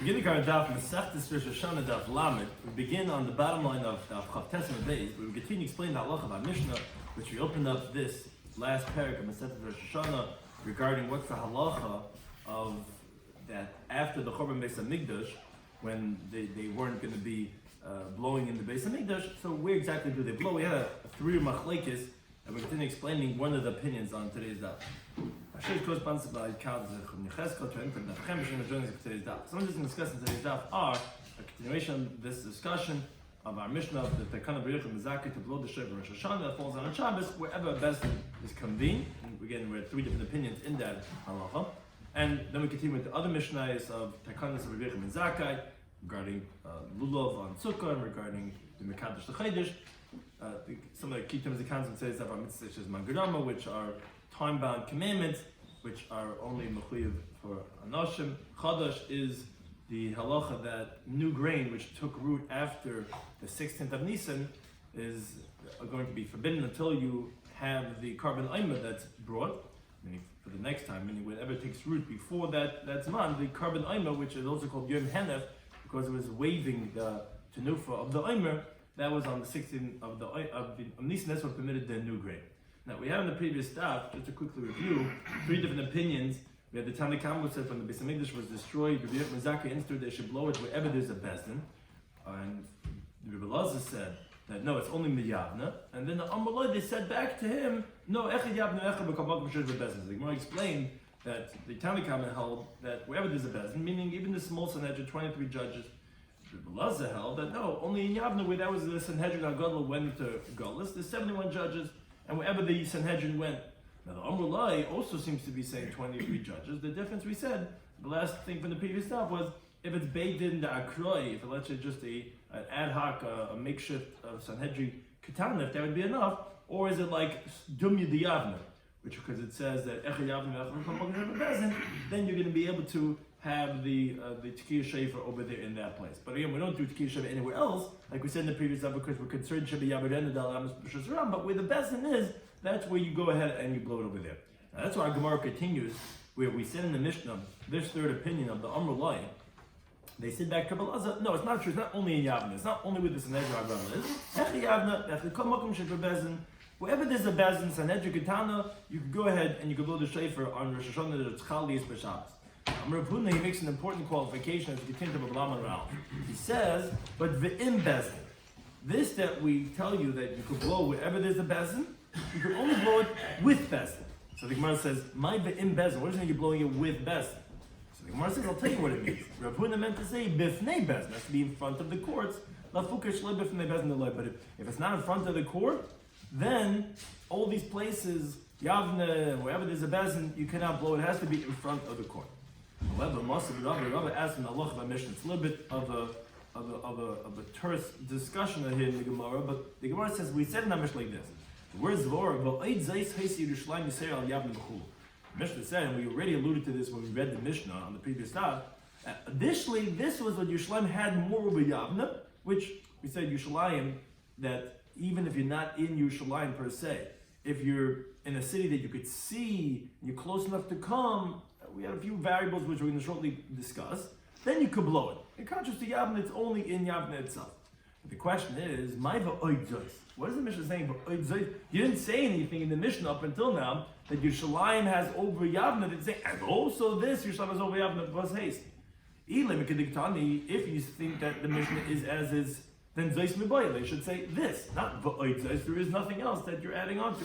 Beginning our Daf Mesech Rosh Hashanah Daf Lamed, we begin on the bottom line of Daf Chavtes Beis. We continue to explain the halacha of our Mishnah, which we opened up this last parak of Mesech Rosh Hashanah regarding what's the halacha of that after the Chorban Beis Hamikdash, when they weren't going to be blowing in the Beis Hamikdash. So where exactly do they blow? We had a three machlekes, and we continue explaining one of the opinions on today's Daf. Someone who's going to discuss in today's Daf are a continuation of this discussion of our Mishnah of the Takana B'Yich and Mizaki to blow the shiur Rosh Hashanah that falls on Shabbos wherever Beis Din is convened. And again, we have three different opinions in that halacha. And then we continue with the other Mishnahs of Takanas of B'Yich and Mizaki regarding Lulav on Sukkah and regarding the Mekadosh the Chaydish. Some of the key terms of the concept says that mitzvahs such as Mangarama, which are time-bound commandments, which are only mechuyev for Anoshim. Chadash is the halacha that new grain, which took root after the 16th of Nisan, is going to be forbidden until you have the carbon aimer that's brought, meaning for the next time, meaning whatever takes root before that's man, the carbon aimer, which is also called Yom Henef, because it was waving the tenufa of the aimer, that was on the 16th of Nisan, that's what permitted the new grain. Now, we have in the previous Daf, just to quickly review, three different opinions. We had the Tanna Kamma said when the Beis Hamikdash was destroyed, Rabbi Mizaki instituted they should blow it wherever there's a Beis Din. And Rabbi Lazar said that no, it's only Miyavna. And then the Amaloi, they said back to him, no, Echad Yavna Echad B'Kamakom Shir Beis Din. The Gemara explained that the Tanna Kamma held that wherever there's a Beis Din, meaning even the small Sanhedrin, 23 judges, Rabbi Lazar held that no, only in Yavna where that was the Sanhedrin HaGadol went into Golis, there's 71 judges. And wherever the Sanhedrin went. Now the Amrulai also seems to be saying 23 judges. The difference we said, the last thing from the previous stuff was, if it's Beit Din the Akroi, if it's let's say just an ad hoc, a makeshift Sanhedrin Ketanif, that would be enough. Or is it like Dumya Diyavna, which because it says that Echad Yavna, then you're going to be able to have the Tekiah Shefer over there in that place. But again, we don't do Tekiah Shefer anywhere else, like we said in the previous episode, because we're concerned Sheba Yabarena Dal Amos B'Shus Ram. But where the Beis Din is, that's where you go ahead and you blow it over there. Now, that's why our Gemara continues, where we said in the Mishnah, this third opinion of the Amrulai, they said back to Rabbi Lazar, no, it's not true. It's not only in Yavna. It's not only with the Sanhedrin HaGadol is. Echad Yavna, Echad Kol Makom Shefer Beis Din. Wherever there's a Beis Din, Sanhedrin Ketana, you can go ahead and you can blow the Shefer on Rosh Hashanah that it's Chalias B'Shabbos. Rav Huna, he makes an important qualification as we continue to B'Lam and Ralph. He says, but V'im Beis Din. This that we tell you that you could blow wherever there's a Beis Din, you could only blow it with Beis Din. So the Gemara says, my V'im Beis Din. What does it mean you're blowing it with Beis Din? So the Gemara says, I'll tell you what it means. Rav Huna meant to say B'fnei Beis Din. That's to be in front of the courts. But if it's not in front of the court, then all these places, Yavne, wherever there's a Beis Din, you cannot blow. It has to be in front of the court. However, Rabbi asked in the halacha of Mishnah. It's a little bit of a terse discussion here in the Gemara, but the Gemara says we said in the Mishnah like this. The word Zvor, Mishnah said, and we already alluded to this when we read the Mishnah on the previous Daf. Additionally, this was what Yerushalayim had more over Yavna, which we said Yerushalayim, that even if you're not in Yerushalayim per se, if you're in a city that you could see, you're close enough to come. We had a few variables which we're going to shortly discuss. Then you could blow it. In contrast to Yavna, it's only in Yavna itself. But the question is, what is the Mishnah saying about Oidzos? You didn't say anything in the Mishnah up until now that Yerushalayim has over Yavna. Didn't say, and also this Yerushalayim has over Yavna plus haste. If you think that the Mishnah is as is, then Zeis Mibayah, they should say this, not Oidzos. There is nothing else that you're adding on to.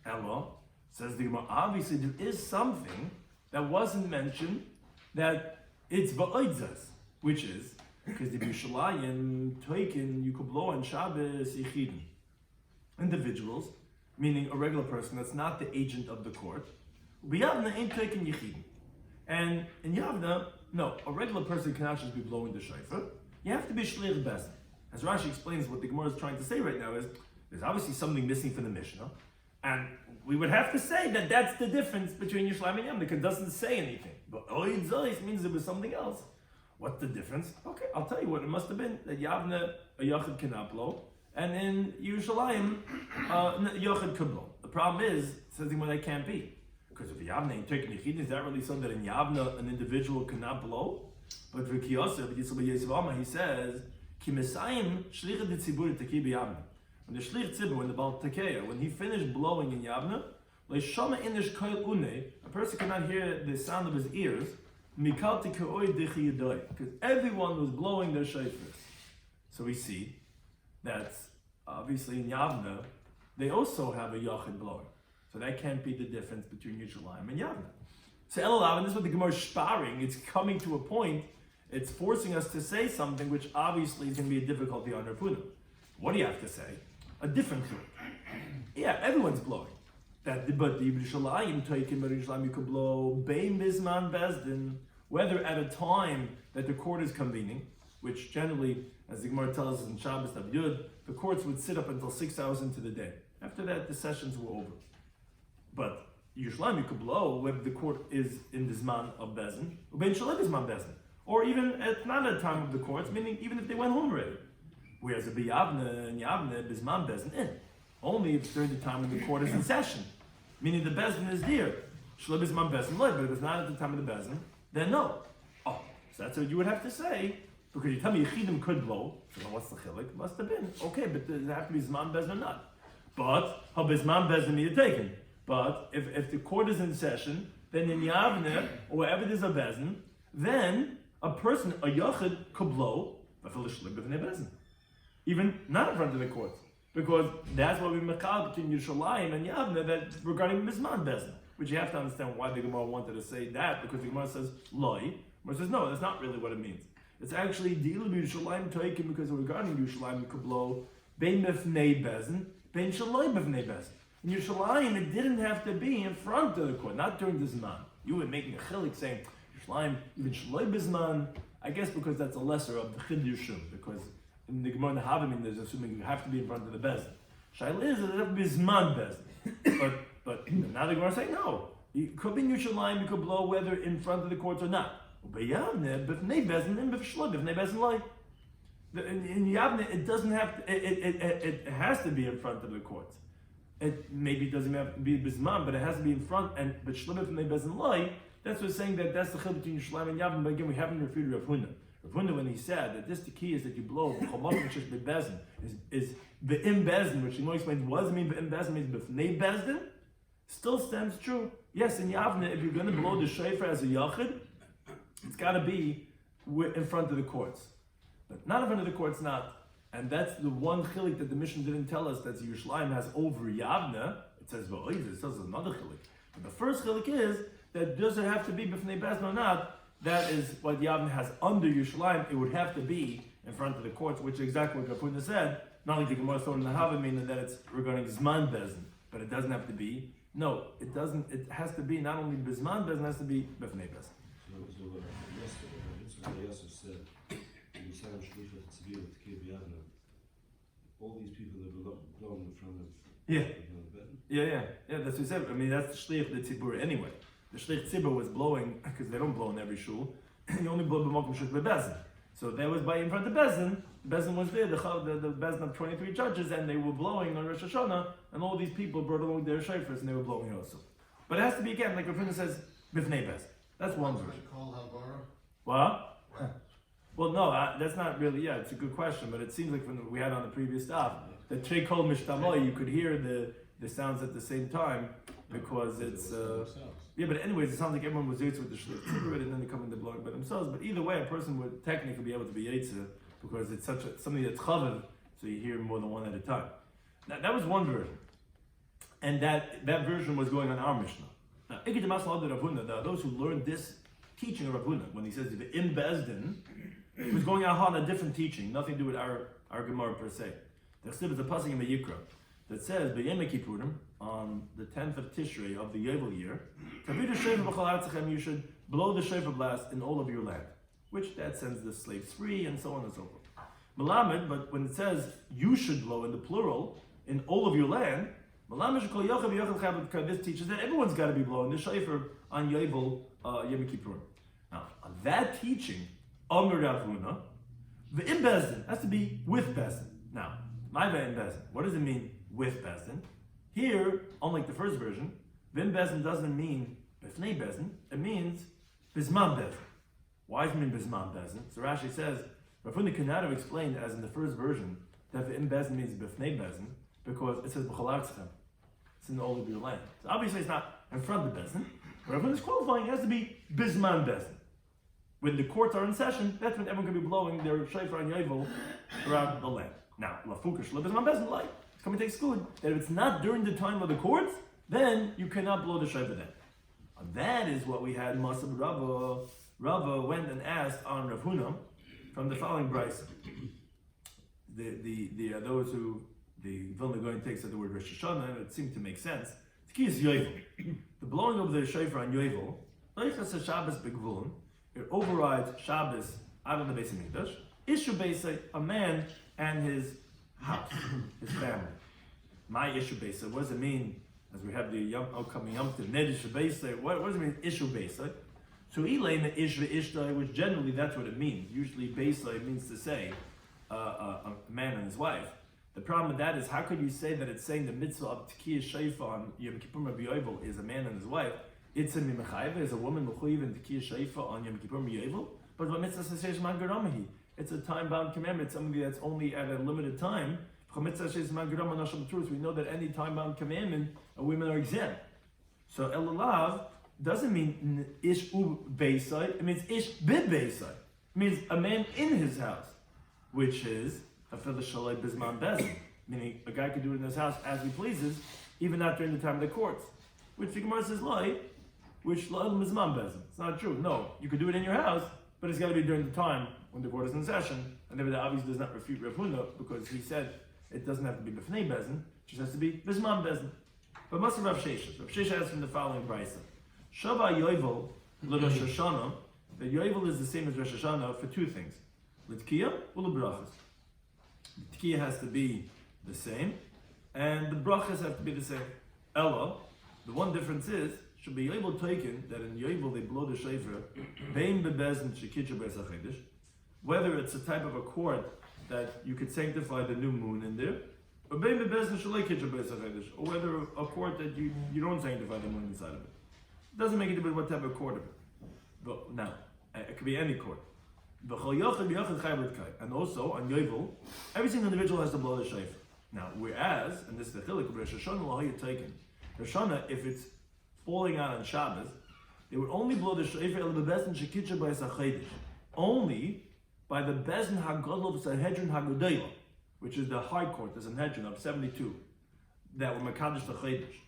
Hello, says the Gemara. Obviously, there is something that wasn't mentioned, that it's va'odzas, which is because the Yerushalayim toikin you could blow on Shabbos yichidim, individuals, meaning a regular person that's not the agent of the court. B'Yavna ain't toikin yichidim, and in Yavna, no, a regular person cannot just be blowing the shofar. You have to be shliach beis Din. As Rashi explains, what the Gemara is trying to say right now is there's obviously something missing from the Mishnah. And we would have to say that that's the difference between Yerushalayim and Yavna, because it doesn't say anything. But Oidzos means it was something else. What's the difference? Okay, I'll tell you what it must have been. That Yavna, a Yachid cannot blow, and in Yerushalayim, Yachid could blow. The problem is, says when that can't be. Because if Yavna ain't taking Yechidin, is that really something that in Yavna an individual cannot blow? But for Kiyosef, he says, Ki Mesayim shlicha de tzibur taki b'yavna. When the shlich tzibur, when the Baal Tekeya, when he finished blowing in Yavna, leishama inish koil une, a person cannot hear the sound of his ears, mikal tekeoi dichi yadoi, because everyone was blowing their shofars. So we see that obviously in Yavna, they also have a yachid blowing. So that can't be the difference between Yerushalayim and Yavna. So Elulav, and this is what the Gemara is sparring, it's coming to a point, it's forcing us to say something which obviously is going to be a difficulty on Rav Huna. What do you have to say? A different thing. Yeah, everyone's blowing. But the Yerushalayim, you could blow Bein Bizman Bezdin, whether at a time that the court is convening, which generally, as the Gemara tells us in Shabbos Daf Yud, the courts would sit up until 6 hours into the day. After that, the sessions were over. But Yerushalayim, you could blow whether the court is in the Zman of Bezdin, or Bein Shalom Bizman Bezdin, or even at not at the time of the courts, meaning even if they went home already. Whereas the B'Yavne and Yavne, Bizman Bezdin in. Only if it's during the time when the court is in session. Meaning the Bezdin is there. Shalom Bizman Bezdin, but if it's not at the time of the Bezdin, then no. Oh, so that's what you would have to say. Because you tell me Yechidim could blow, so then what's the chilik? Must have been. Okay, but does it have to be Zman Bezdin or not? But, how Bizman Bezdin you're taken. But, if the court is in session, then in Yavne, or wherever there's a Bezdin, then a person, a Yachid, could blow, even not in front of the court. Because that's what we mechal between Yerushalayim and Yavne, that regarding Bizman Bezdin. Which you have to understand why the Gemara wanted to say that, because the Gemara says, Loi. The Gemara says, no, that's not really what it means. It's actually deal with Yerushalayim Toikim, because regarding Yerushalayim, you could blow Bein Mifnei Bezdin, Bein Shaloi Mifnei Bezdin. In Yerushalayim, it didn't have to be in front of the court, not during the Zman. You were making a chilik saying, Yerushalayim, even Shaloi Bizman, I guess because that's a lesser of the Chid Yushum, because in the Gemara and the Havamim, there's assuming you have to be in front of the Bezdin. Shaila is that it have to be Zman Bezdin. But now the Gemara is saying, no, you could be in Yerushalayim, you could blow whether in front of the courts or not. In Yavne, it doesn't have to, it has to be in front of the courts. It maybe doesn't have to be Bizman, but it has to be in front, and but Shlibah B'nei Bezin Loi, that's what's saying that that's the chiluk between Yerushalayim and Yavne. But again, we haven't referred to Rav Huna. Rav Huna, when he said that this the key is that you blow is the im Bezin, which he more explains what does it mean im Bezin means B'nei Bezdin, still stands true. Yes, in Yavne, if you're going to blow the shofar as a yachid, it's got to be in front of the courts. But not in front of the courts, not. And that's the one chilik that the mission didn't tell us that Yerushalayim has over Yavne. It says, well, it says another chilik. But the first chilik is that does it have to be b'fnei bezdin or not? That is what Yavne has under Yerushalayim. It would have to be in front of the courts, which is exactly what Rav Huna said. Not like the Gemara thought in the Havamim, meaning that it's regarding Zman Bezdin. But it doesn't have to be. No, it doesn't. It has to be not only Bizman Bezdin, it has to be b'fnei bezdin. All these people that were blown in front of yeah. That's what he said. I mean, that's the shlich the tzibur anyway. The shlich tzibur was blowing because they don't blow in every shul. You only blow b'mokum shlich bezdin. So that was by in front of bezdin. Bezdin was there. The bezdin of 23 judges, and they were blowing on Rosh Hashanah, and all these people brought along their shofars, and they were blowing also. But it has to be again, like Rav Huna says, b'fnei bezdin. That's one version. What? Well, no, that's not really. Yeah, it's a good question, but it seems like when we had on the previous Daf, the Trei Kol Mishtamoy, you could hear the sounds at the same time because it's. Yeah, but anyways, it sounds like everyone was yetzer with the shlich tzibur, and then they come in the blowing by themselves. But either way, a person would technically be able to be yetzer because it's something that's chaviv, so you hear more than one at a time. Now, that was one version, and that version was going on our Mishnah. Now, there are those who learned this teaching of Rav Huna when he says the in Bezdin. It was going out on a different teaching, nothing to do with our Gemara per se. There's a pasuk in the Yikra that says, B'Yom Kippurim, on the 10th of Tishrei of the Yovel year, you should blow the shofar blast in all of your land, which that sends the slaves free and so on and so forth. Melamed, but when it says you should blow in the plural in all of your land, this teaches that everyone's got to be blowing the shofar on Yovel Yom Kippurim. Now, on that teaching, Amr Rav Huna, the in Bezdin has to be with Bezdin. Now, my in Bezdin, what does it mean with Bezdin? Here, unlike the first version, the in Bezdin doesn't mean b'fnei Bezdin, it means Bizman Bezdin. Why does it mean Bisman Bezin? So Rashi says, Rav Huna Kanado explained as in the first version that the Im Bezin means Bifnei Bezin because it says B'chalatzchem. It's in all of your land. So obviously it's not in front of the Bezin. Rav Huna is qualifying, it has to be Bisman Bezin. When the courts are in session, that's when everyone can be blowing their shofar and yovel around the land. Now, Lafuka Shlo Bisman Bezin, like, it's coming to exclude that if it's not during the time of the courts, then you cannot blow the shofar then. And that is what we had Masab Rava. Rava went and asked on Rav Huna from the following brayso. Those who the Vilna Gaon takes at the word Rosh Hashanah, it seemed to make sense. The key is yovel. The blowing of the shofar on yovel, Leichas Shabbos begvulin, it overrides Shabbos out of the Beis Hamikdash. Ishu Beisa, a man and his house, his family. My Ishu Beisa, what does it mean? As we have the upcoming Yom Tov, Ned Ishu Beisa, what does it mean, Ishu Beisa? So Elaine Ish Ishtai, which generally that's what it means. Usually Beisa means to say a man and his wife. The problem with that is how could you say that it's saying the mitzvah of Tekiyah Shofar on Yom Kippur Rabbi Yovel is a man and his wife? It's a Mimachayva, is a woman Mechuyev and Tekiyah Shofar on Yom Kippur Rabbi Yovel. But what mitzvah says Mangaramahi? It's a time-bound commandment, something that's only at a limited time. We know that any time-bound commandment, women are exempt. So Elulav doesn't mean ish u beisai, it means ish bid beisai. It means a man in his house, which is afil shalai bisman bezin, meaning a guy can do it in his house as he pleases, even not during the time of the courts. Which the Gemara says lie, which la bisman bezin. It's not true. No, you could do it in your house, but it's got to be during the time when the court is in session. And therefore, that obviously does not refute Rav Huna because he said it doesn't have to be b'fnei bezin, it just has to be bisman bezin. But must have Rav Sheshes. Rav Sheshes asks from the following brayso. Shava Yovel Rosh Hashanah. The Yovel is the same as Rosh Hashanah for two things: L'tkiyah or l'brachas. The tkiyah has to be the same, and the brachas have to be the same. Ella, the one difference is should be Yovel taken that in Yovel they blow the shofar bein bebezin shekitcha beis hachodesh. Whether it's a type of a court that you could sanctify the new moon in there, or bein bebezin shalei kitcha beis hachodesh, or whether a court that you don't sanctify the moon inside of it. It doesn't make a difference what type of court it is. But now, it could be any court. And also, on Yovel, every single individual has to blow the shofar. Now, whereas, and this is the chiluk of Rosh Hashanah, how you taken. Rosh Hashanah, if it's falling out on Shabbos, they would only blow the shofar only by the Bezin HaGadol Sanhedrin HaGodela, which is the high court, the Sanhedrin of 72, that were Makadosh the Chodesh.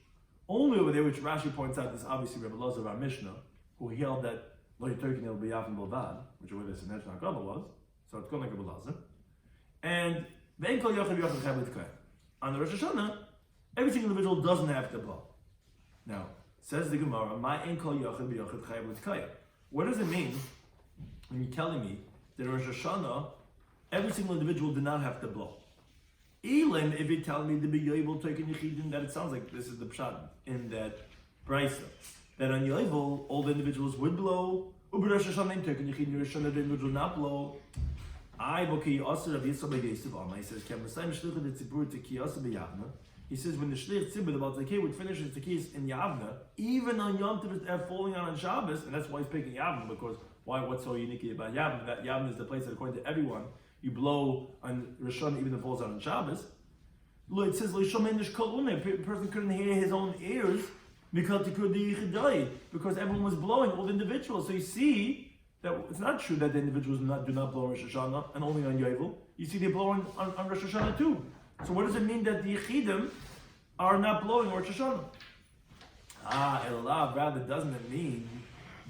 Only over there, which Rashi points out, is obviously Rebbe Lazar of our Mishnah, who held that Lo Yitorkin El B'Yafim B'Lvad, which is where the Sanhedrin HaGadol was, so it's going like Rebbe Lazar. And Ve'en Kol Yochel Yochel Chayv L'Tkayim. On the Rosh Hashanah, every single individual doesn't have to blow. Now, says the Gemara, Ma En Kol Yochel Yochel Chayv L'Tkayim. What does it mean when you're telling me that in Rosh Hashanah, every single individual did not have to blow? Even if you tell me to be Yovel taking Yechidin, that it sounds like this is the pshat in that brayso, that on Yovel all the individuals would blow. Uber Rosh Hashanah taking Yechidin, Rosh Hashanah the individual not blow. I boki also Rabbi Yisrael Yosef Alma. He says, "Kem Masayim Shlichut the Tzibur Tekiyah B'Yavna." He says when the Shlich Tzibur the Baltakei would finish his tekiyos in Yavna, even on Yom Tov they're falling out on Shabbos, and that's why he's picking Yavna because why? What's so unique about Yavna? That Yavna is the place that according to everyone you blow on Rosh Hashanah even if it falls out on Shabbos. It says, a person couldn't hear his own ears because everyone was blowing, all the individuals. So you see that it's not true that the individuals do not blow on Rosh Hashanah and only on Yovel. You see they're blowing on Rosh Hashanah too. So what does it mean that the Yechidim are not blowing on Rosh Hashanah? Rather doesn't it mean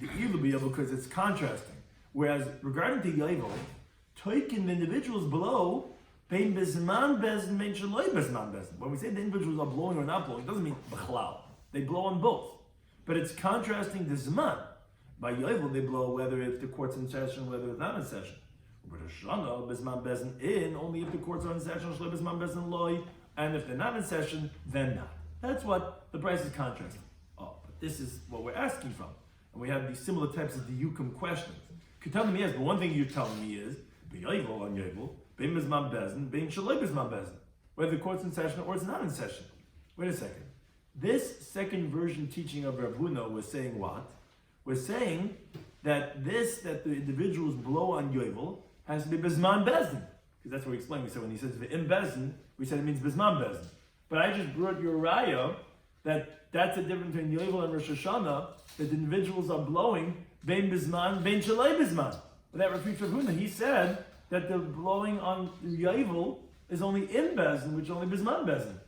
the evil be able because it's contrasting. Whereas regarding to Yovel, taking the individuals blow. When we say the individuals are blowing or not blowing, it doesn't mean b'chlal. They blow on both. But it's contrasting the zman. By Yovel, they blow whether if the court's in session, whether it's not in session. But Hashanah, bisman bezin in, only if the courts are in session, shle bisman bezin loy, and if they're not in session, then not. That's what the price is contrasting. Oh, but this is what we're asking from. And we have these similar types of diyukum questions. You tell me yes, but one thing you're telling me is, b'yovel on Yovel, bein bisman bezin, bein shalei bisman bezin. Whether the court's in session or it's not in session. Wait a second. This second version teaching of Rav Huna was saying what? We're saying that that the individuals blow on yovel has to be bisman bezdin, because that's what we explained. We said when he says v'im bezdin, we said it means bisman bezdin. But I just brought your raya that's a difference between yovel and Rosh Hashanah, that the individuals are blowing bein bisman, bein shalei bisman. But that refutes Rav Huna. He said that the blowing on yovel is only in bezdin, which is only bisman bezdin.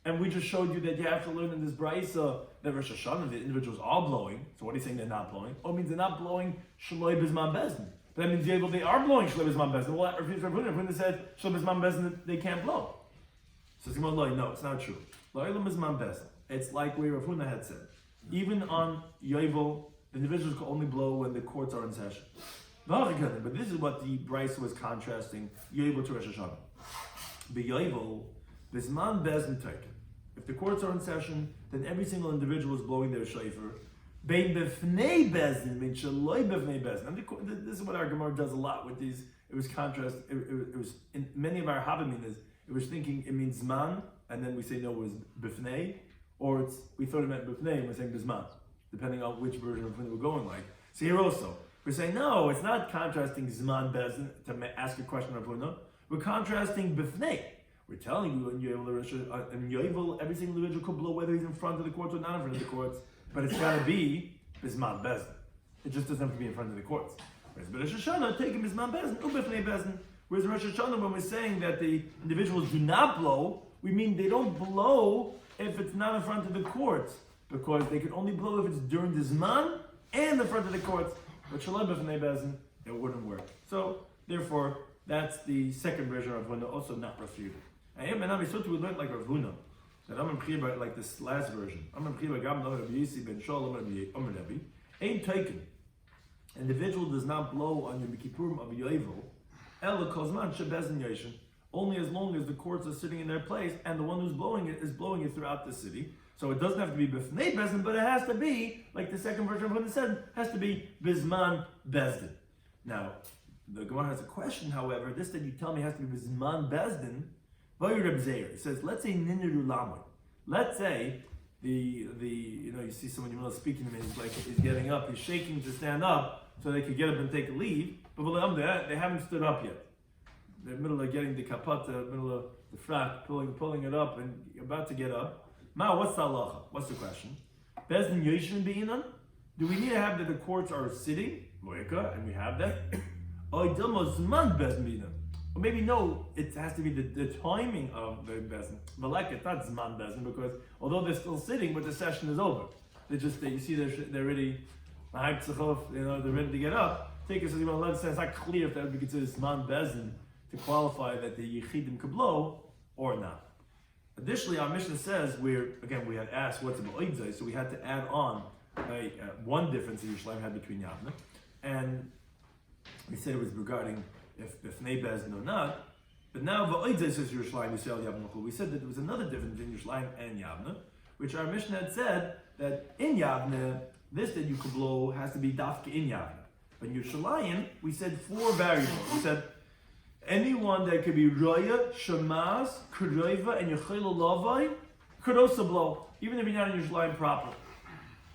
And we just showed you that you have to learn in this brayso that Rosh Hashanah, the individuals are blowing. So what are you saying they're not blowing? Oh, it means they're not blowing shaloi bisman bezdin. But that means they are blowing shaloi bisman bezdin. Well, that refutes Rav Huna. Rav Huna said shaloi bisman bezdin, they can't blow. So no, it's not true. Lo'ilam bisman bezdin. It's like where Rav Huna had said. Even on yovel, the individuals can only blow when the courts are in session. But this is what the brayso was contrasting yovel to Rosh Hashanah. The yovel, bisman bezdin taken. If the courts are in session, then every single individual is blowing their shofar. Bein b'fnei bezdin, bein shaloi b'fnei bezdin. This is what our Gemara does a lot with these. It was contrast. It was in many of our Havaminas. It was thinking it means zman, and then we say no, it was b'fnei, or we thought it meant b'fnei, and we're saying b'zman, depending on which version of it we're going like. So here also, we're saying no, it's not contrasting zman bezdin to ask a question of Huna. We're contrasting b'fnei. We're telling you in yovel, every single individual could blow whether he's in front of the courts or not in front of the courts, but it's got to be bisman bezdin. It just doesn't have to be in front of the courts. Whereas Rosh Hashanah, taking bisman bezdin, ubifnei bezdin. Whereas in Rosh Hashanah, when we're saying that the individuals do not blow, we mean they don't blow if it's not in front of the courts, because they can only blow if it's during the zman and in front of the courts. But shalom b'fnei bezdin, it wouldn't work. So therefore, that's the second version of Huna, also not refuted. And here, Menami Sotu, we learned like Rav Huna, that I'm in like this last version. I'm in Gam Rabbi Yisi ben Shalom Rabbi ain't taken. Individual does not blow on Yom Kippurim of yovel, ela kozman shebezin yoshin, only as long as the courts are sitting in their place and the one who's blowing it is blowing it throughout the city. So it doesn't have to be b'fnei bezdin, but it has to be, like the second version of Huna said, has to be bisman bezdin. Now, the Gemara has a question, however. This that you tell me has to be bisman bezdin. It says, let's say ninyaru lamoy. Let's say you see someone speaking to me, he's getting up, he's shaking to stand up so they could get up and take a leave, but they haven't stood up yet. They're in the middle of getting the kapata, middle of the frak, pulling it up and about to get up. What's the halacha? What's the question? Bezdin yoshin be'inan? Do we need to have that the courts are sitting? Loika, and we have that. Or maybe no, it has to be the timing of the bezdin. But like it's not zman bezdin, because although they're still sitting, but the session is over. You see they're ready, they're ready to get up. Take it says, it's not clear if that would be considered zman bezdin to qualify that the yichidim could blow or not. Additionally, our Mishnah says we had asked what's about oidzai, so we had to add on one difference that Yerushalayim had between Yavna, and we said it was regarding if b'fnei bezdin or not. But now v'oidzai says Yerushalayim Yisrael Yavna. We said that there was another difference between Yerushalayim and Yavna, which our Mishnah had said that in Yavna, this that you could blow has to be dafka in Yavna. But in Yerushalayim, we said 4 variables. We said anyone that could be roya, shamaz, kuroiva, and yechayla lavai could also blow, even if you're not in Yerushalayim proper.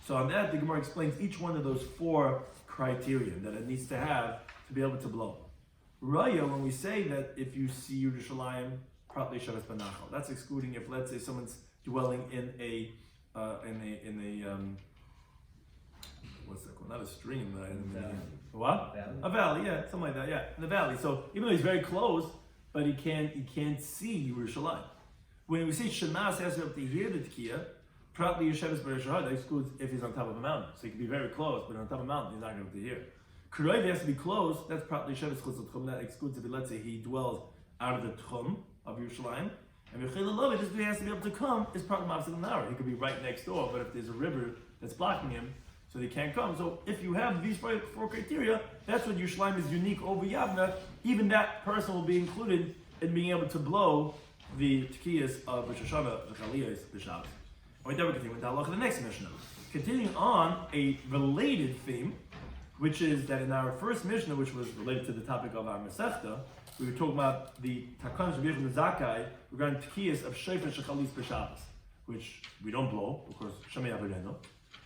So on that, the Gemara explains each one of those 4 criteria that it needs to have to be able to blow. Raya, when we say that if you see Yerushalayim, partly Shabbos Banachal, that's excluding if, let's say, someone's dwelling in a what's that called? Not a stream, what? A valley, yeah, something like that, yeah, in the valley. So even though he's very close, but he can't see Yerushalayim. When we say Shemas has to be able to hear the Tekiah, partly Shabbos Banachal, that excludes if he's on top of a mountain. So he can be very close, but on top of a mountain, he's not going to be able to hear. Kuroiv has to be close. That's probably Shabbos Chutz Tchum. That excludes if, let's say, he dwells out of the Tchum of Yerushalayim. And Yechila Love, just he has to be able to come, is probably Mavsid Nara. He could be right next door, but if there's a river that's blocking him, so they can't come. So if you have these 4 criteria, that's what Yerushalayim is unique over Yavna. Even that person will be included in being able to blow the Tekiyas of Rosh Hashanah, the Chaliyas, the Shabbos. And we then continue with the next Mishnah. Continuing on a related theme, which is that in our first Mishnah, which was related to the topic of our Masechta, we were talking about the Takon Shabbat Zakai regarding Tekiyas of Shofar Shechalis B'Shabbos, which we don't blow, of course, Shemei Avareno.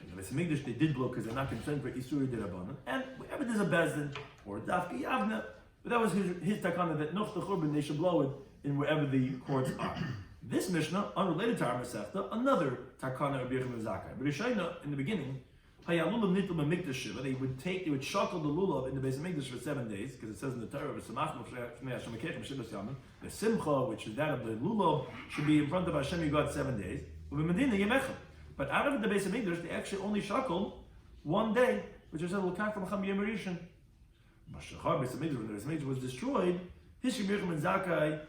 In the Beis Hamikdash they did blow because they're not concerned for Isuri Dirabanan. And whenever there's a Bezdin or a Dafka Yavna, but that was his takana that Noch the Churban they should blow it in wherever the courts are. This Mishnah, unrelated to our Masechta, another takana of Rabbi Zakai. But Rishaina in the beginning, they would would shackle the lulav in the Beis Hamikdash for 7 days, because it says in the Torah, the simcha, which is that of the lulav, should be in front of Hashem God 7 days. But out of the Beis Hamikdash, they actually only shackled 1 day, which is a lokak from Cham Yom Rishon. When the Beis Hamikdash was destroyed, his Rabbi Zakai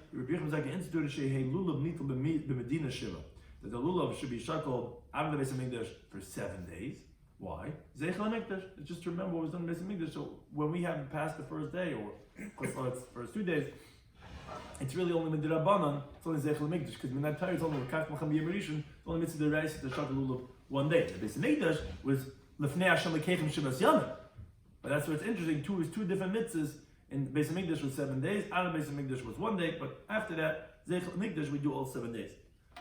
instituted shehei lulav nitul b'medina shiva, that the lulav should be shackled out of the Beis Hamikdash for 7 days. Why? Zeichel HaMikdash. It's just to remember what was done in Beis Hamikdash. So when we haven't passed the first day, or it's first 2 days, it's really only Midrabanan. It's only Zeichel HaMikdash, because Minat Torah is only Kach Macham Yom Rishon. It's only Mitzvah Derais to Shakal Lulav 1 day. The Beis Hamikdash was Lefnei Hashem Lekechem Shivas Yamim. But that's what's interesting. Two different mitzvahs. In Beis Hamikdash was 7 days. Out of Beis Hamikdash was 1 day. But after that, Zeichel HaMikdash we do all 7 days.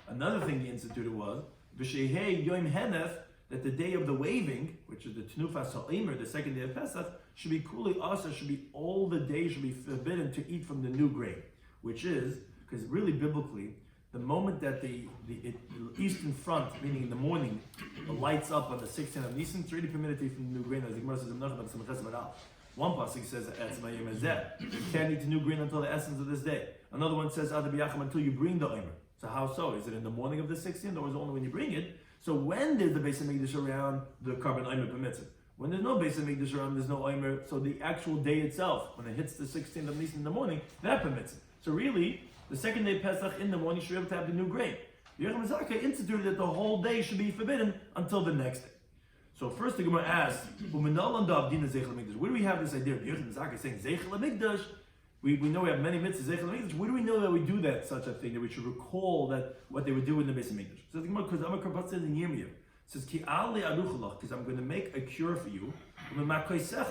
Another thing he instituted was V'shehei Yom Henef, that the day of the waving, which is the Tnufas HaOmer, the second day of Pesach, should be Kuli Asa, should be all the days should be forbidden to eat from the new grain, which is, because really biblically, the moment that the eastern front, meaning in the morning, the lights up on the 16th of Nisan, it's really permitted to eat from the new grain, as the Gemara says, one pasuk says, you can't eat the new grain until the essence of this day. Another one says, until you bring the Omer. So how so? Is it in the morning of the 16th, or is it only when you bring it? So when there's the Beis Hamikdash around, the carbon Omer permits it. When there's no Beis Hamikdash around, there's no Omer, so the actual day itself, when it hits the 16th of Nisan in the morning, that permits it. So really, the second day Pesach in the morning should be able to have the new grain. Yerushalayim Zakkai instituted that the whole day should be forbidden until the next day. So first the Gemara asks, where do we have this idea of Yerushalayim Zakkai saying Zeichel HaMikdash? We know we have many mitzvahs, Zeichel HaMikdash. Where do we know that we do that, such a thing, that we should recall that what they would do in the Beis Hamikdash? So the Gemara, because I'm a karpat says in Yirmiyah, says, Ki ali aruchalach, because I'm going to make a cure for you. Hashem says,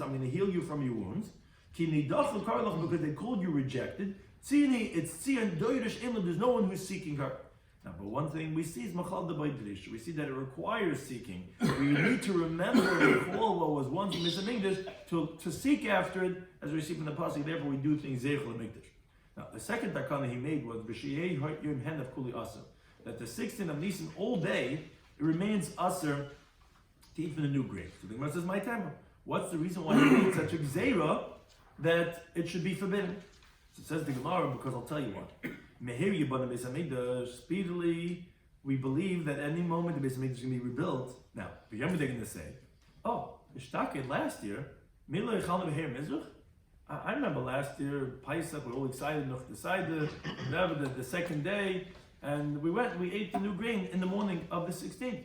I'm going to heal you from your wounds. Ki nidach l'karlach, because they called you rejected. Tzini, it's tzian doirish imla, there's no one who's seeking her. Now, but one thing we see is machal debaydish. We see that it requires seeking. We need to remember and recall what was once in Beis Hamikdash to seek after it, as we see from the pasuk. Therefore, we do things Zeichel HaMikdash. Now, the second takana he made was v'shiyei yom henef kuli aser, that the 16th of Nisan all day it remains aser to eat from the new grain. So the Gemara says, my temper. What's the reason why he made such a gzeira that it should be forbidden? So it says the Gemara, because I'll tell you what. Mehir Yibana Beis Hamikdash, speedily, we believe that any moment the Beis Hamikdash is going to be rebuilt. Now, the Yom they're going to say, oh, Ishtake last year, Mila Yechalna Beher Mizuch. I remember last year, Paisach, we're all excited enough to decide the second day, and we ate the new grain in the morning of the 16th.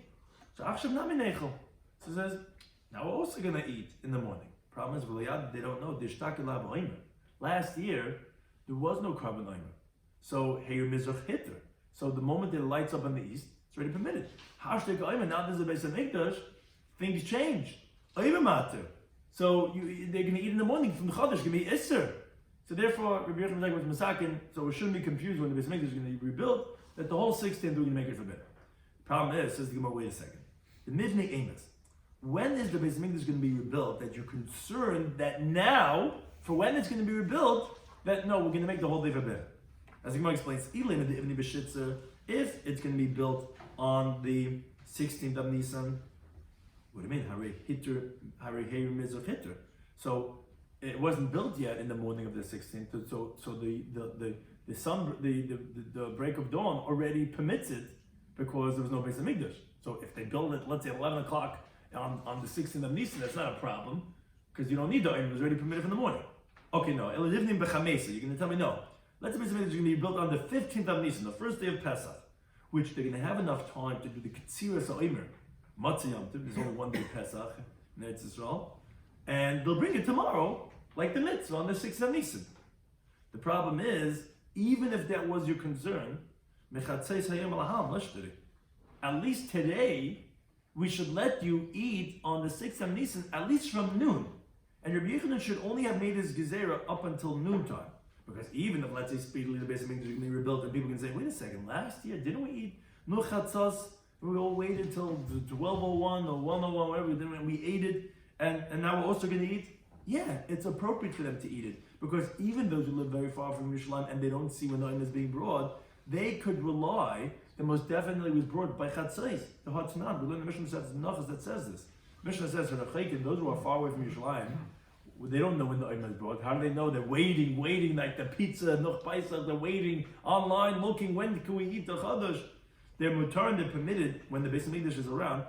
So Achshav Nami Nechel. So it says, now we're also going to eat in the morning. Problem is, they don't know. Last year, there was no carbon omer. So Heir Mizrach Hitler. So the moment it lights up in the east, it's already permitted. Now there's a Beis Hamikdash, things change. So they're going to eat in the morning from the Chodesh, going to be Isser. So therefore, Rabbi Yochanan was Masakin, so we shouldn't be confused when the Beis Hamikdash is going to be rebuilt, that the whole 16th we're going to make it forbidden. The problem is, says the Gemara, wait a second. The Mivnei Amos. When is the Beis Hamikdash going to be rebuilt that you're concerned that now, for when it's going to be rebuilt, that no, we're going to make the whole day forbidden? As the Gemara explains, if it's going to be built on the 16th of Nisan, what do you mean? Hare Mizrach Hitler. So it wasn't built yet in the morning of the 16th. So the sun, the break of dawn already permits it because there was no Beis Hamikdash. So if they build it, let's say 11 o'clock on the 16th of Nisan, that's not a problem because you don't need the It was already permitted from the morning. Okay, no. You're going to tell me no. Let's say it's going to be built on the 15th of Nisan, the first day of Pesach, which they're going to have enough time to do the Ketziras HaOmer, Matzah Yom Tov, there's only 1 day Pesach in Eretz Yisrael, and they'll bring it tomorrow, like the mitzvah on the 6th of Nisan. The problem is, even if that was your concern, at least today, we should let you eat on the 6th of Nisan, at least from noon. And Rabbi Yochanan should only have made his gezerah up until noontime. Because even if, let's say, speedily the Beis Hamikdash is going to be rebuilt, and people can say, wait a second, last year, didn't we eat Nuchatzos We all waited till 12:01 or 1:01, whatever, then we ate it, and now we're also going to eat. Yeah, it's appropriate for them to eat it, because even those who live very far from Yerushalayim and they don't see when the Oim is being brought, they could rely that most definitely was brought by Chatzais, the Hatznan. We learn the Mishnah says Nachas that says this. Mishnah says for the Chaykin, those who are far away from Yerushalayim, they don't know when the Oim is brought. How do they know? They're waiting like the pizza, Noch Paisach, they're waiting online, looking when can we eat the Chadash. They're mutar and they're permitted when the Beis Hamikdash is around.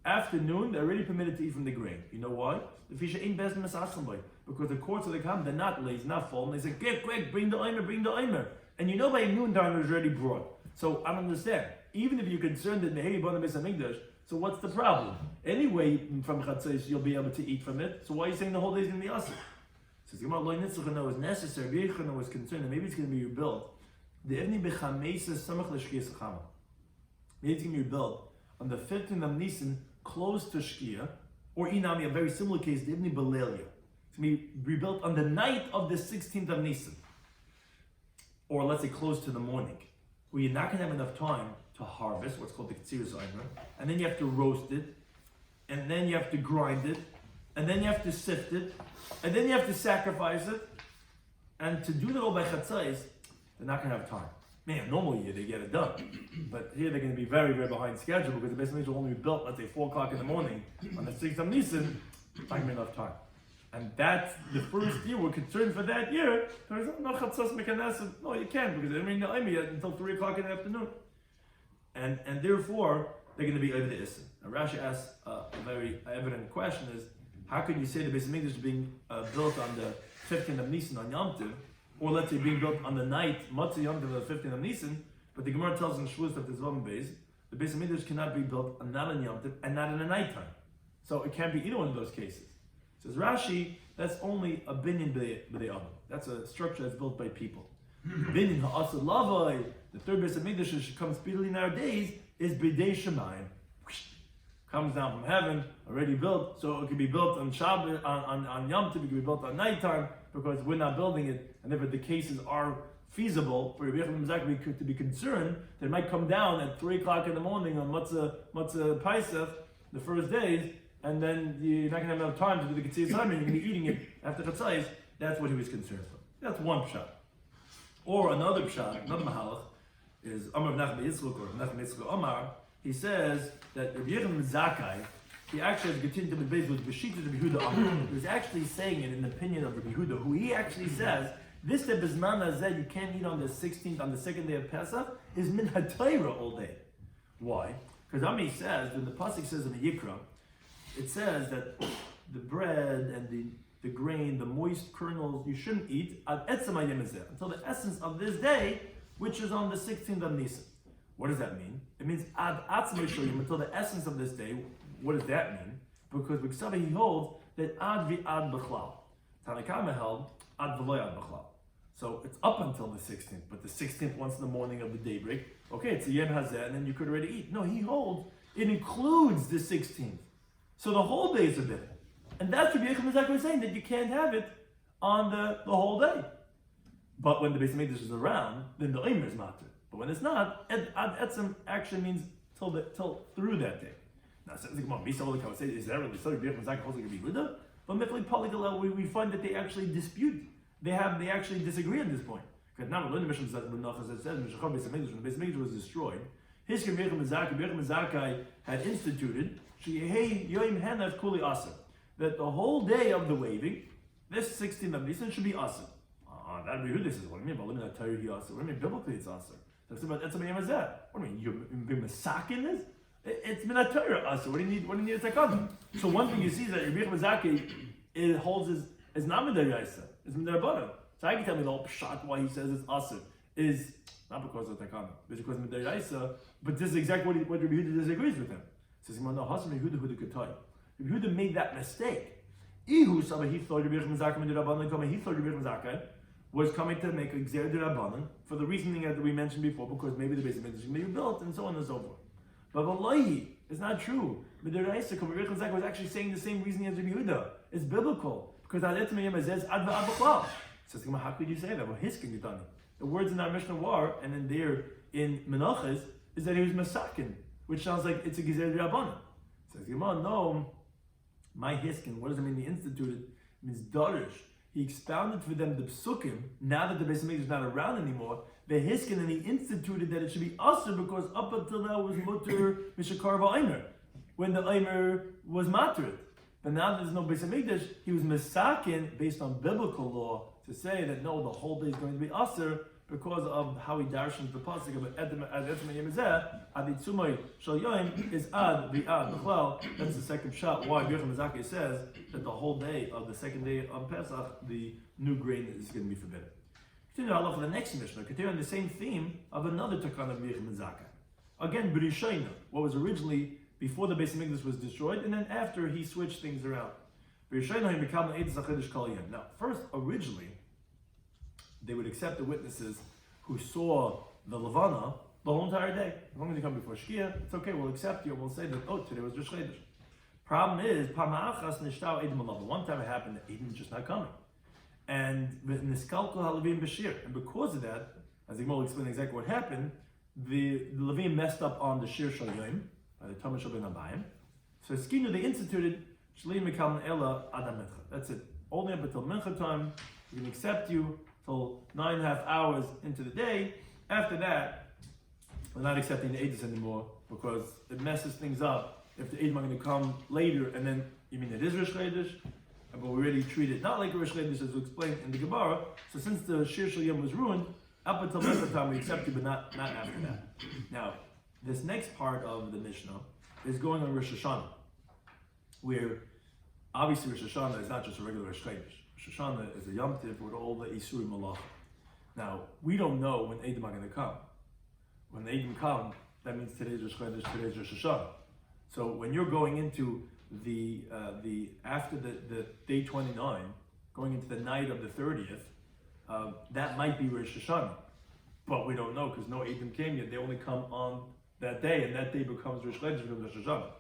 Afternoon, they're already permitted to eat from the grain. You know why? Because the courts of the Kam, they're not lazy, not full, and they say, "Get quick, bring the Omer." And you know by noontime it was already brought. So I don't understand. Even if you're concerned that Mehevi bought the Beis Hamikdash, so what's the problem? Anyway, from Chatzais you'll be able to eat from it. So why are you saying the whole day is going to be asr? Says Gemara, Lo Nitzchana was necessary. Rabbi Yochanan was concerned that maybe it's going to be rebuilt. The Evni Bechameisa Samach L'Shkiyas Chama. Maybe it's going to be rebuilt on the 15th of Nisan, close to Shkia, or Inami, a very similar case, the Evni Belelia. It's going to be rebuilt on the night of the 16th of Nisan, or let's say close to the morning, where you're not going to have enough time to harvest, what's called the Ketzirus Eimer, and then you have to roast it, and then you have to grind it, and then you have to sift it, and then you have to sacrifice it, and to do that all by Chatzais, they're not going to have time. Man, normal year they get it done, but here they're going to be very, very behind schedule because the Beis Hamikdash will only be built, let's say 4 o'clock in the morning on the 6th of Nisan. Not going to be enough time. And that's the first year we're concerned for that year. There's no Chatzos Mekaneset. No, you can't because they didn't bring the Oim until 3 o'clock in the afternoon. And therefore, they're going to be over the Issa. Now Rashi asks a very evident question is, how could you say the Beis Hamikdash is being built on the 15th of Nisan on Yom Tov, or let's say being built on the night, Matzah Yom Tov, the 15th of Nisan, but the Gemara tells in Shavuos that there's one base, the Beis Hamikdash cannot be built not on Yom Tov and not in the nighttime. So it can't be either one of those cases. Says Rashi, that's only a binyan b'dei Adam. That's a structure that's built by people. Binyan ha'asad lavai, the third Beis Hamikdash should come speedily in our days, is b'dei Shemayim. Comes down from heaven, already built, so it can be built on Shabbat, on Yom Tov, it can be built on nighttime, because we're not building it, and if the cases are feasible for Rabbi Shloimy to be concerned, that it might come down at 3 o'clock in the morning on Matzah Paisach, the first days, and then you're not going to have enough time to do the Ketzirus Eimer, you're going to be eating it after Chatzais. That's what he was concerned for. That's one pshat. Or another pshat, another mahalach, is Amar Nachman Yitzchok or Nachman Yitzchok Amar. He says that Rabbi Yochanan Zakkai, he actually has continued to be based with Beshita Rabbi Yehuda Amar. He was actually saying it in the opinion of Rabbi Yehuda, who he actually says, this that Bizman Hazeh you can't eat on the 16th, on the second day of Pesach, is Min HaTorah all day. Why? Because Ami says, when the Pasuk says in the Yikra, it says that the bread and the grain, the moist kernels, you shouldn't eat until the essence of this day, which is on the 16th of Nisan. What does that mean? It means ad atzmai shoyim, until the essence of this day. What does that mean? Because B'Ksava he holds that ad v'ad b'chlal. Tanakama held ad v'loy ad b'chlal. So it's up until the 16th, but the 16th once in the morning of the daybreak, okay, it's a yem hazeh, and then you could already eat. No, he holds it includes the 16th. So the whole day is a bit. And that's what Rabbi Shloimy was saying, that you can't have it on the whole day. But when the Beis Hamikdash is around, then the Omer is matter. But when it's not, ad etzem actually means till through that day. Now, is that really so? Rabbi Shloimy holds like a Yehuda? But we find that they actually dispute. They actually disagree on this point. Because now we learn the Mishnah says when the Beis Hamikdash was destroyed, his Rabbi Shloimy had instituted that the whole day of the waving, this 16th of Nisan should be asr. That Yehuda says, what do you mean? But not Torah asr. What do you mean? Biblically it's asr. That's about that's what that. What do you mean? You've been masakin this? It's minat Torah asr. What do you need a takana? So one thing you see is that Rabbi Shloimy holds is not midaraisa. It's midarabana. So I can tell me the whole pshat why he says it's asr is not because of takana. It's because of midaraisa. But this is exactly what Rabbi Yehuda disagrees with him. He says, no, Hashem Yehuda Ketay. Rabbi Yehuda made that mistake. Ihu Sabah he thought Rabbi Shloimy was coming to make a Gzer D'Rabbanan for the reasoning that we mentioned before, because maybe the Beis Hamikdash may be built and so on and so forth. But Wallahi, it's not true. Midaraisa, Rabbi Shloimy was actually saying the same reasoning as Rabbi Yehuda. It's biblical. Because Ad Etzem says Ad V'ad B'chlal. Says, how could you say that? Well, his can be done. The words in our Mishnah were, and then there in Menachos, is that he was masakin, which sounds like it's a gezer rabbanan. Says Gemara, no, my hiskin, what does it mean he instituted? It means darish. He expounded for them the psukim, now that the Beis Hamikdash is not around anymore, the hiskin, and he instituted that it should be asur because up until now it was mutter mishakar v'aymer, when the aymer was matrid. But now there's no Beis Hamikdash, he was masakin based on biblical law to say that no, the whole day is going to be asur because of how he darshans the pasuk of Edom Yemezeh, Aditzumay Shal Yoim is Ad V'Ad B'Chlal. That's the second shot. Why Bircham Mizaki says that the whole day of the second day of Pesach, the new grain is going to be forbidden. Continue Allah for the next Mishnah, continuing the same theme of another Takana of Bircham Mizaki. Again, B'Rishayna, what was originally before the Beis Hamikdash was destroyed, and then after he switched things around. B'Rishayna he became an Eitzach Chadesh Kol Yom. Now, first, originally, they would accept the witnesses who saw the Levana the whole entire day. As long as you come before Shkia, it's okay, we'll accept you, we'll say that, oh, today was Rosh Chodesh. Problem is, one time it happened that Edom was just not coming. And because of that, as the Gemara will explain exactly what happened, the Levim messed up on the Shir Shal Yom, by the Talmud Shal Ben Abayim. So Skinu, they instituted Shli Mekam Ela Adam Mincha. That's it. Only up until Mincha time, we can accept you till 9.5 hours into the day. After that, we're not accepting the Eidos anymore because it messes things up. If the Eidim are going to come later, and then you mean it is Rosh Chodesh, but we already treat it not like a Rosh Chodesh as we explained in the Gemara. So since the Shir Shal Yom was ruined, up until that time we accept you, but not after that. Now, this next part of the Mishnah is going on Rosh Hashanah, where obviously Rosh Hashanah is not just a regular Rosh Chodesh. Rosh Hashanah is a Yom Tov with all the Isurim Malach. Now, we don't know when Edom are going to come. When the Edom come, that means today's Rosh Chodesh, today's Rosh Hashanah. So when you're going into the after the day 29, going into the night of the 30th, that might be Rosh Hashanah. But we don't know because no Edom came yet. They only come on that day, and that day becomes Rosh Chodesh, becomes Rosh Hashanah.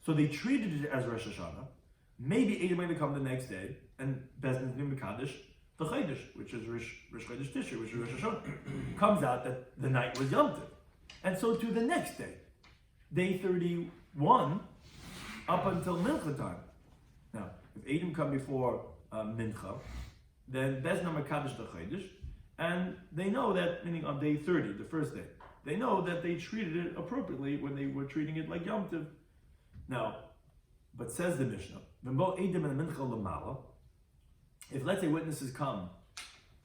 So they treated it as Rosh Hashanah. Maybe Edom are going to come the next day, and Bezdin's going to be Kaddish, the Chodesh, which is Rosh Chodesh Tishrei, which is Rosh Hashanah. Comes out that the night was Yom Tov. And so to the next day, day 31, up until Mincha time. Now, if Edom come before Mincha, then Bezdin are Kaddish the Chodesh, and they know that, meaning on day 30, the first day, they know that they treated it appropriately when they were treating it like Yom Tov. Now, but says the Mishnah, if let's say witnesses come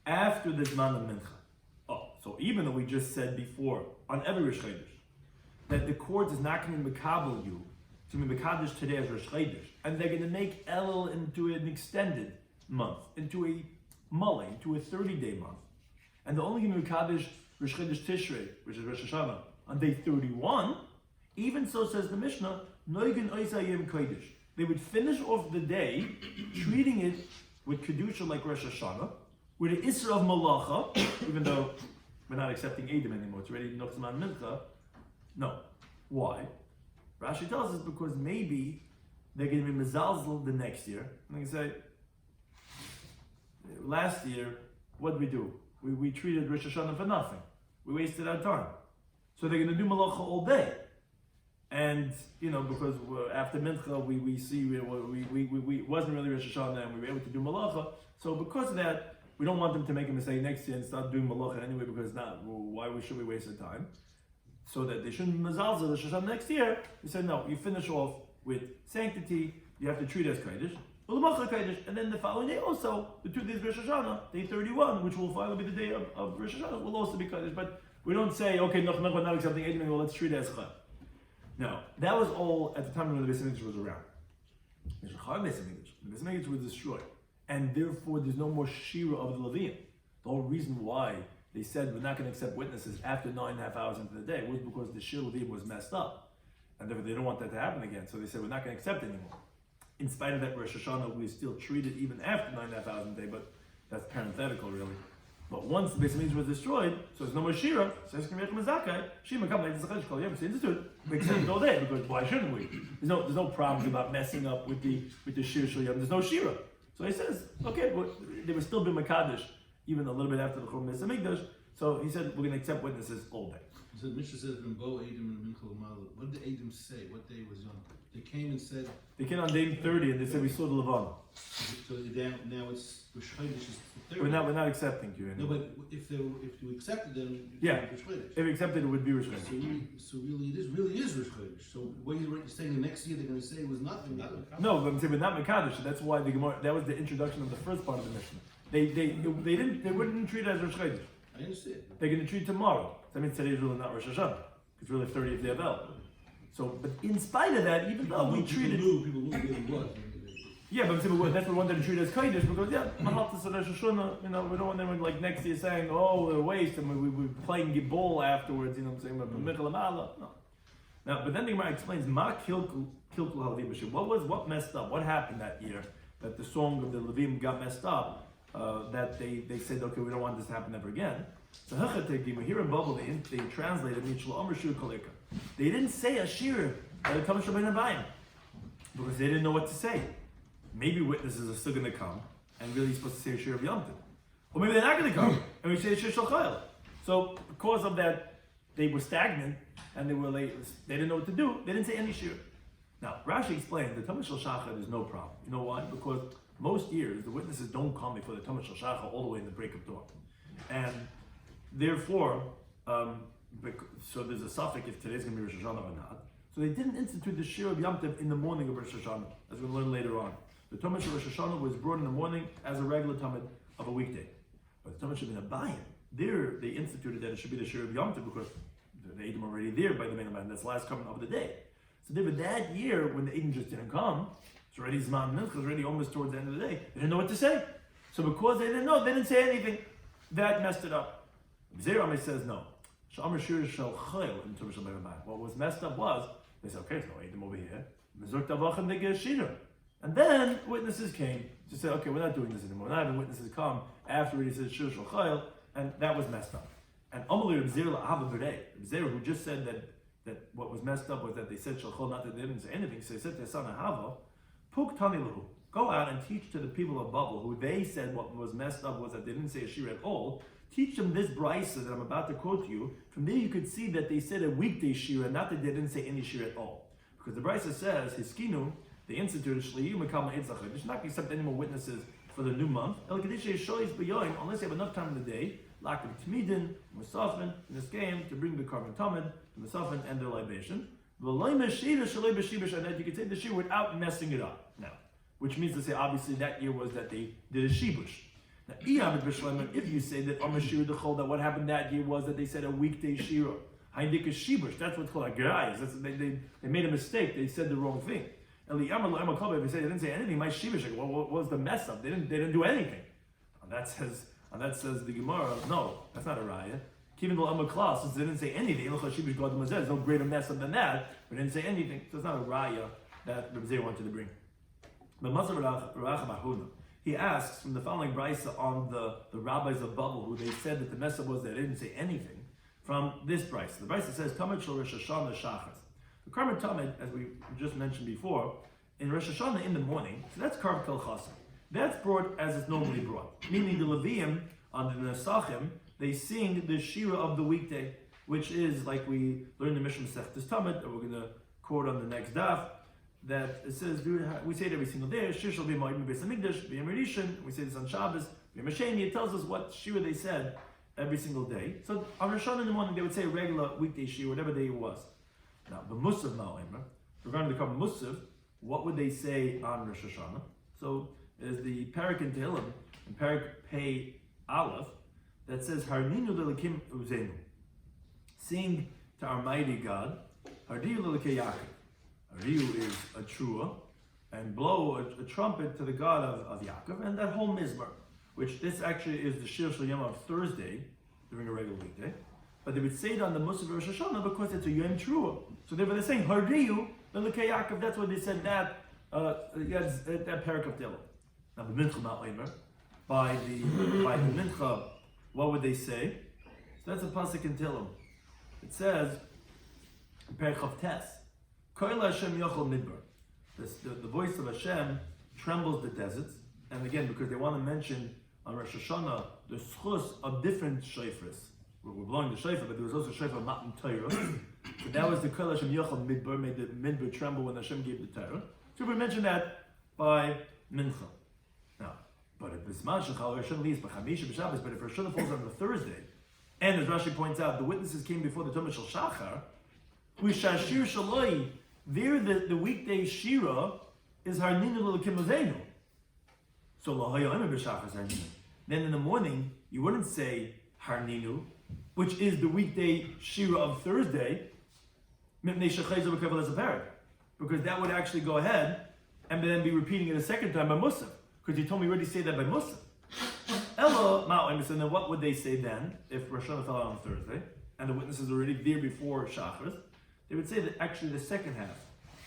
after the Zman of Mincha, so even though we just said before, on every Rosh Chodesh, that the court is not going to mekabel you to be mekadosh today as Rosh Chodesh, and they're going to make Elul into an extended month, into a mullah, into a 30-day month, and they're only going to be mekadosh Rosh Chodesh Tishrei, which is Rosh Hashanah, on day 31. Even so, says the Mishnah, Noigen Oisayim Kodesh. They would finish off the day treating it with Kedusha like Rosh Hashanah, with the Isra of Malacha, even though we're not accepting Edom anymore, it's already Nochzman Mincha. No. Why? Rashi tells us because maybe they're going to be Mezalzel the next year. And they say, last year, what did we do? We treated Rosh Hashanah for nothing. We wasted our time. So they're going to do Malacha all day. And, because after Mincha, we see we wasn't really Rosh Hashanah and we were able to do Malacha. So because of that, we don't want them to make a mistake next year and start doing Malacha anyway, because why should we waste our time? So that they shouldn't Mazalza Rosh Hashanah next year. We said, no, you finish off with sanctity, you have to treat it as Kodesh, and then the following day also, the 2 days of Rosh Hashanah, day 31, which will finally be the day of Rosh Hashanah, will also be Kodesh. But we don't say, okay, we're not accepting Edom, well, let's treat it as Chag. No, that was all at the time when the Beis Hamikdash was around. The Beis Hamikdash was destroyed, and therefore there's no more shiur of the Levim. The whole reason why they said we're not going to accept witnesses after 9.5 hours into the day was because the shiur Levim was messed up, and therefore they don't want that to happen again. So they said we're not going to accept anymore. In spite of that, Rosh Hashanah we still treat it even after 9.5 hours in the day, but that's parenthetical really. But once the Beis Hamikdash was destroyed, so there's no more shiur. So it's going to be Mazakai. Shima come like the Chol Yom. We accept it all day because why shouldn't we? There's no problems about messing up with the shiur Shal Yom. There's no shiur. So he says, okay, well, they were still be Makadosh even a little bit after the Chol Beis Hamikdash. So he said, we're going to accept witnesses all day. So the Mishnah says, "Bo Eidim and Minchal Malo." What did the Eidim say? What day was Yom? They came and said. They came on day 30 and they said, we saw the Levana. So now it's Rosh Chodesh is the 30th. We're not accepting you. No, but if you accepted them, yeah. Rosh Chodesh. If we accepted it, would be Rosh Chodesh. So really it is Rosh Chodesh. So what you're saying the next year they're going to say was nothing. No, but I'm saying, but not Mekadosh. That's why the Gemara. That was the introduction of the first part of the Mishnah. They wouldn't treat it as Rosh Chodesh. I understand. They're going to treat tomorrow. That means today is really not Rosh Hashanah. It's really 30th day of El. So, but in spite of that, even though we treated people knew really was. Yeah, but that's what we wanted to treat as Kodesh because Mahaltas and Rosh Hashanah, we don't want them like next year saying, oh, we're waste and we're playing Gibol afterwards, you know what I'm saying? No. Now, but then the Gemara explains, Ma Kilkul Halavim B'Shem. What messed up? What happened that year that the song of the Levim got messed up? That they said, okay, we don't want this to happen ever again. So here in Bubble, they translated they didn't say a shiur because they didn't know what to say. Maybe witnesses are still going to come and really supposed to say a shiur of Yom Tov. Or maybe they're not going to come and we say a shiur shel chayil. So because of that, they were stagnant and they didn't know what to do. They didn't say any shiur. Now Rashi explained the Tamid Shel Shachar is no problem. You know why? Because most years the witnesses don't come before the Tamid Shel Shachar all the way in the break of dawn, and therefore, so there's a suffix if today's going to be Rosh Hashanah or not. So they didn't institute the shiur of Yom Tov in the morning of Rosh Hashanah, as we'll learn later on. The Tamid Shel Rosh Hashanah was brought in the morning as a regular Tamid of a weekday. But the Tamid Shel Abayim, there they instituted that it should be the shiur of Yom Tov because the Eidim are already there by the main man. That's the last coming of the day. So there, but that year when the Eidim just didn't come, it's already Zman Mincha, it's already almost towards the end of the day. They didn't know what to say. So because they didn't know, they didn't say anything. That messed it up. Zerame says no. What was messed up was, they said, okay, so Eidim over here. And then witnesses came to say, okay, we're not doing this anymore. We're not having witnesses come after he said Shir Shal Chayil, and that was messed up. And Amalei Reb Zera, who just said that what was messed up was that they said Shal Chayil, not that they didn't say anything, so they said to their son Ahava, Puk Tani Lahu, go out and teach to the people of Babel, who they said what was messed up was that they didn't say a shiur at all. Teach them this brisa that I'm about to quote to you. From there you could see that they said a weekday shiur, and not that they didn't say any shiur at all. Because the brisa says, Hiskinu, they instituted Shliyu Mekama Eitzachah. They should not accept any more witnesses for the new month. Unless you have enough time in the day, like the Tmidin, Musafin, in this game, to bring the Karban Tamid, the Musafin, and their libation. And that you could say the shiur without messing it up. Now, which means to say, obviously, that year was that they did a shibush. Now, if you say that that what happened that year was that they said a weekday shiur, Haindik is shibush. That's what's called a gerayis. They made a mistake. They said the wrong thing. If they say they didn't say anything, my shibush. What was the mess up? They didn't do anything. And that says the Gemara. No, that's not a raya. Even though I'm a class, since they didn't say anything, there's no greater mess up than that. But they didn't say anything, so it's not a raya that Rabbi Zera wanted to bring. But he asks from the following brisa on the rabbis of Babel, who they said that the mess up was they didn't say anything. From this brisa, the brisa says Tamid Shel Rosh Hashanah Shachas. The Karban Tamid, as we just mentioned before, in Rosh Hashanah in the morning, so that's Karb Kel Chasam. That's brought as it's normally brought, meaning the Leviim on the Nesachim, they sing the shiur of the weekday, which is like we learned the Mishnah Masechtas Tamid, and we're going to quote on the next daf, that it says, we say it every single day, Shir shall be Ma'im Beis HaMikdash, B'Yom Rishon, we say this on Shabbos, B'Yom Hasheni, it tells us what shiur they said every single day. So on Rosh Hashanah in the morning, they would say regular weekday shiur, whatever day it was. Now, the Musaf Ma'im, regarding the Karban Musaf, what would they say on Rosh Hashanah? So there's the Parak in Tehillim, in Parak Pei Aleph, that says, Harninu Lelekim Uzenu. Sing to our mighty God, Hardiyu Lelekei Yaakov. Hardiyu is a trua, and blow a trumpet to the God of Yaakov, and that whole mizmor, which this actually is the Shir Shel Yom of Thursday, during a regular weekday, but they would say it on the Musaf Rosh Hashanah because it's a Yom Trua. So they were saying, Hardiyu Lelekei Yaakov, that's why they said that, that parak of Tehillim. Now, the Mincha Ma'omer, by the Mincha, what would they say? So that's a pasuk in Tehillim. It says, in Perek Chav Tes, Koil Hashem Yochel Midbar. The voice of Hashem trembles the deserts, and again, because they want to mention on Rosh Hashanah the schus of different shofars. we're blowing the shofar, but there was also shofar matan Torah. So that was the kol Hashem yochel midbar, made the midbar tremble when Hashem gave the Torah. So we mentioned that by mincha. Now, but if Bisman shechal Hashem leaves b'chamisha b'Shabbos, but if Rosh Hashanah falls on the Thursday, and as Rashi points out, the witnesses came before the Tumah Shel Shachar, we shashir shaloi. There, the weekday shira is harninu l'kimozenu. So lahayim b'Shabbos harninu. Then in the morning, you wouldn't say harninu, which is the weekday shira of Thursday, because that would actually go ahead and then be repeating it a second time by Musaf, because you told me you already say that by Musaf. Ella ma'oim. So then what would they say then if Rosh Hashanah fell out on Thursday and the witnesses were already there before Shachar? They would say that actually the second half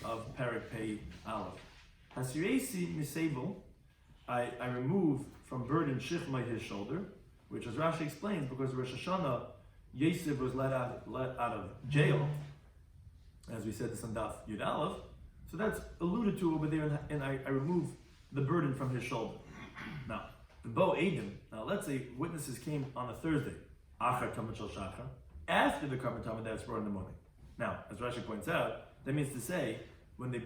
of Parak Pei Aleph. Hasiresi misable, I remove from burden Shichma his shoulder, which as Rashi explains, because Rosh Hashanah, Yosef was let out of jail, as we said this on Daf Yud Aleph, so that's alluded to over there, and I remove the burden from his shoulder. Now, the Bo Edim, now let's say witnesses came on a Thursday, Achar Tamid Shel Shachar, after the Karban Tamid that's brought in the morning. Now, as Rashi points out, that means to say, when they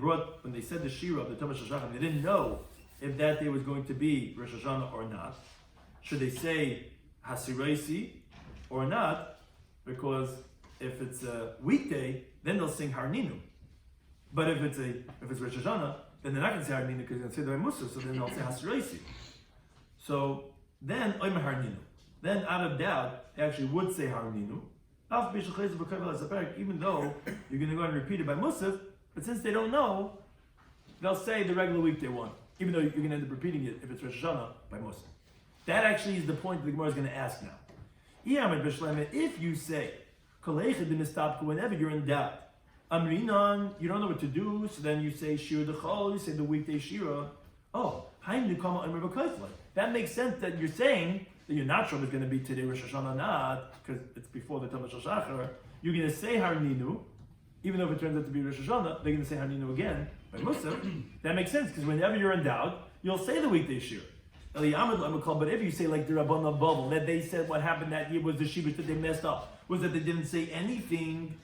said the Shira of the Tamid Shel Shachar, they didn't know if that day was going to be Rosh Hashanah or not. Should they say Hasiraisi or not? Because if it's a weekday, then they'll sing Harninu. But if it's Rosh Hashanah, then they're not going to say Harninu because they're going to say the Musa, so then they'll say Hasiraisi. So then Omer Harninu. Then out of doubt, they actually would say Harninu. Even though you're going to go and repeat it by Musaf, but since they don't know, they'll say the regular weekday one. Even though you're going to end up repeating it if it's Rosh Hashanah by Musaf. That actually is the point that the Gemara is going to ask now. If you say, whenever you're in doubt, Amrinan, you don't know what to do, so then you say Shir Dechol, you say the weekday Shira. Oh, that makes sense that you're saying that you're not sure if it's going to be today Rosh Hashanah or not, because it's before the Tamid Shel Shachar. You're going to say Harninu, even though if it turns out to be Rosh Hashanah, they're going to say Harninu again by Musaf. That makes sense, because whenever you're in doubt, you'll say the weekday Shir. But if you say like the Rabbanah Bubble, that they said what happened that year was the Shibush that they messed up, was that they didn't say anything.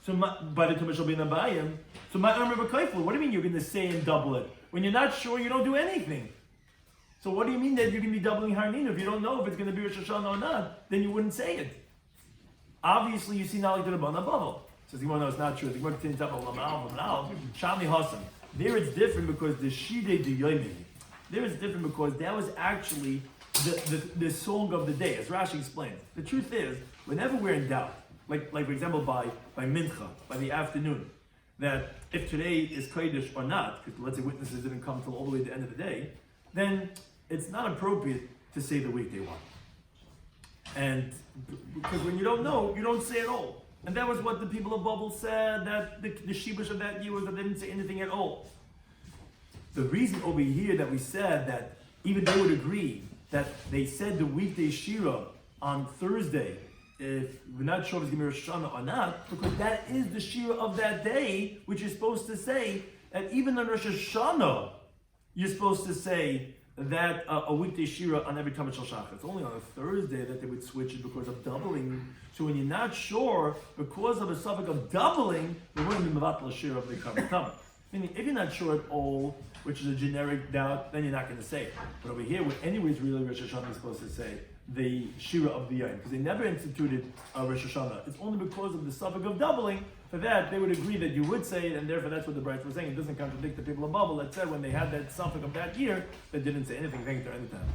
So by the Tumah Shel Bin Abayim, so my Amr B'Kaifel, what do you mean you're going to say and double it? When you're not sure, you don't do anything. So what do you mean that you're going to be doubling Harninu? If you don't know if it's going to be Rosh Hashanah or not, then you wouldn't say it. Obviously, you see now like the Rabbanah Bubble. Says, you want to know it's not true. The Gemara continues up, Shami Hasan. There it's different because the Shidei de Yomi. There it's different because that was actually the song of the day, as Rashi explains. The truth is, whenever we're in doubt, like for example by Mincha, by the afternoon, that if today is Kodesh or not, because let's say witnesses didn't come till all the way to the end of the day, then it's not appropriate to say the weekday one. And because when you don't know, you don't say at all. And that was what the people of Babel said, that the Shibush of that year was that they didn't say anything at all. The reason over here that we said that even they would agree that they said the weekday Shira on Thursday, if we're not sure if it's going to be Rosh Hashanah or not, because that is the Shira of that day, which is supposed to say that even on Rosh Hashanah, you're supposed to say that a weekday Shira on every Tamid Shel Shachar. It's only on a Thursday that they would switch it because of doubling. So when you're not sure, because of a suffix of doubling, there wouldn't be Mevatel Shira of the Karban Tamid. Meaning, if you're not sure at all, which is a generic doubt, then you're not going to say it. But over here, what anyways really Rosh Hashanah is supposed to say, the Shira of the Yom, because they never instituted Rosh Hashanah. It's only because of the suffix of doubling. For that, they would agree that you would say it, and therefore that's what the Brights were saying. It doesn't contradict the people of Babel that said when they had that suffix of that year, they didn't say anything. Thank you, anytime.